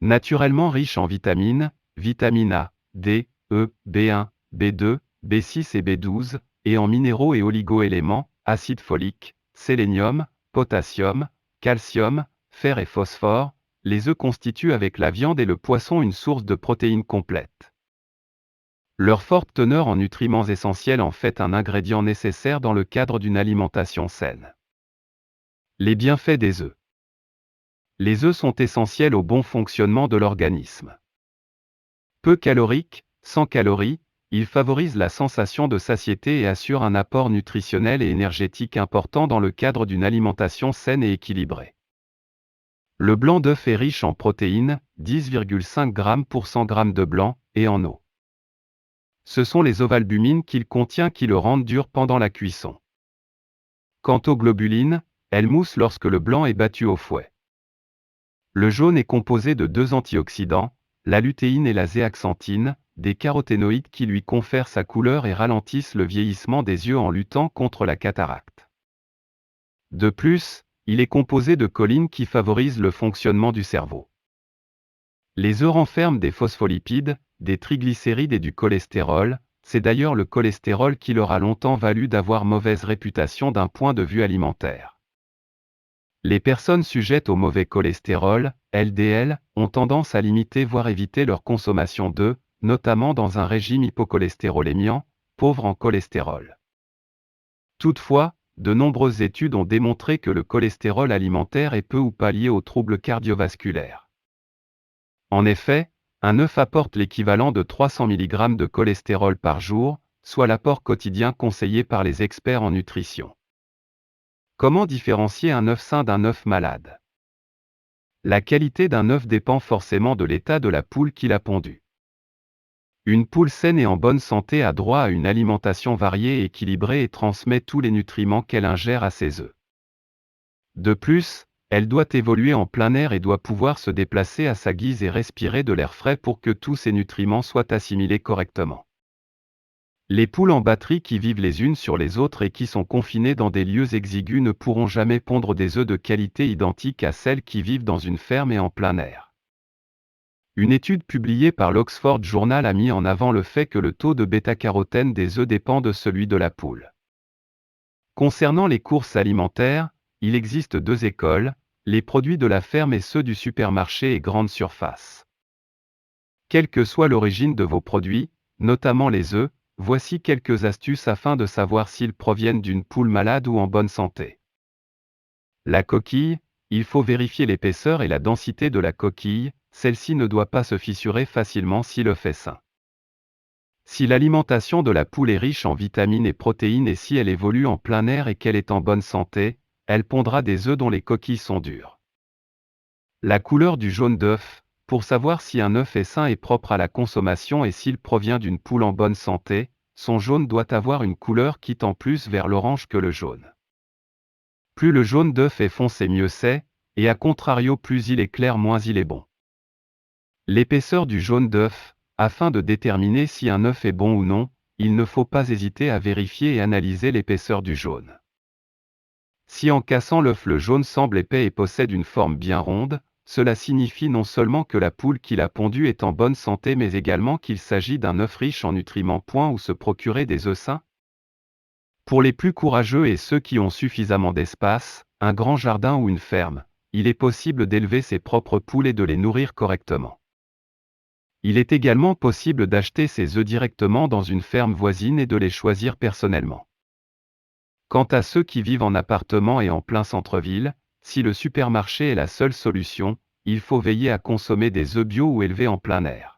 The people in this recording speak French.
Naturellement riche en vitamines, vitamine A, D, E, B1, B2, B6 et B12, et en minéraux et oligo-éléments, acide folique, sélénium, potassium, calcium, fer et phosphore, les œufs constituent avec la viande et le poisson une source de protéines complète. Leur forte teneur en nutriments essentiels en fait un ingrédient nécessaire dans le cadre d'une alimentation saine. Les bienfaits des œufs. Les œufs sont essentiels au bon fonctionnement de l'organisme. Peu caloriques, sans calories, ils favorisent la sensation de satiété et assurent un apport nutritionnel et énergétique important dans le cadre d'une alimentation saine et équilibrée. Le blanc d'œuf est riche en protéines, 10,5 g pour 100 g de blanc, et en eau. Ce sont les ovalbumines qu'il contient qui le rendent dur pendant la cuisson. Quant aux globulines, elles moussent lorsque le blanc est battu au fouet. Le jaune est composé de 2 antioxydants, la lutéine et la zéaxanthine, des caroténoïdes qui lui confèrent sa couleur et ralentissent le vieillissement des yeux en luttant contre la cataracte. De plus, il est composé de choline qui favorise le fonctionnement du cerveau. Les œufs renferment des phospholipides, des triglycérides et du cholestérol, c'est d'ailleurs le cholestérol qui leur a longtemps valu d'avoir mauvaise réputation d'un point de vue alimentaire. Les personnes sujettes au mauvais cholestérol, LDL, ont tendance à limiter voire éviter leur consommation d'œufs, notamment dans un régime hypocholestérolémiant, pauvre en cholestérol. Toutefois, de nombreuses études ont démontré que le cholestérol alimentaire est peu ou pas lié aux troubles cardiovasculaires. En effet, un œuf apporte l'équivalent de 300 mg de cholestérol par jour, soit l'apport quotidien conseillé par les experts en nutrition. Comment différencier un œuf sain d'un œuf malade? La qualité d'un œuf dépend forcément de l'état de la poule qui l'a pondu. Une poule saine et en bonne santé a droit à une alimentation variée et équilibrée et transmet tous les nutriments qu'elle ingère à ses œufs. De plus, elle doit évoluer en plein air et doit pouvoir se déplacer à sa guise et respirer de l'air frais pour que tous ces nutriments soient assimilés correctement. Les poules en batterie qui vivent les unes sur les autres et qui sont confinées dans des lieux exigus ne pourront jamais pondre des œufs de qualité identique à celles qui vivent dans une ferme et en plein air. Une étude publiée par l'Oxford Journal a mis en avant le fait que le taux de bêta-carotène des œufs dépend de celui de la poule. Concernant les courses alimentaires, il existe 2 écoles, les produits de la ferme et ceux du supermarché et grande surface. Quelle que soit l'origine de vos produits, notamment les œufs, voici quelques astuces afin de savoir s'ils proviennent d'une poule malade ou en bonne santé. La coquille, il faut vérifier l'épaisseur et la densité de la coquille, celle-ci ne doit pas se fissurer facilement si l'œuf est sain. Si l'alimentation de la poule est riche en vitamines et protéines et si elle évolue en plein air et qu'elle est en bonne santé, elle pondra des œufs dont les coquilles sont dures. La couleur du jaune d'œuf, pour savoir si un œuf est sain et propre à la consommation et s'il provient d'une poule en bonne santé, son jaune doit avoir une couleur qui tend plus vers l'orange que le jaune. Plus le jaune d'œuf est foncé mieux c'est, et à contrario plus il est clair moins il est bon. L'épaisseur du jaune d'œuf, afin de déterminer si un œuf est bon ou non, il ne faut pas hésiter à vérifier et analyser l'épaisseur du jaune. Si en cassant l'œuf le jaune semble épais et possède une forme bien ronde, cela signifie non seulement que la poule qui l'a pondu est en bonne santé mais également qu'il s'agit d'un œuf riche en nutriments. Où se procurer des œufs sains? Pour les plus courageux et ceux qui ont suffisamment d'espace, un grand jardin ou une ferme, il est possible d'élever ses propres poules et de les nourrir correctement. Il est également possible d'acheter ces œufs directement dans une ferme voisine et de les choisir personnellement. Quant à ceux qui vivent en appartement et en plein centre-ville, si le supermarché est la seule solution, il faut veiller à consommer des œufs bio ou élevés en plein air.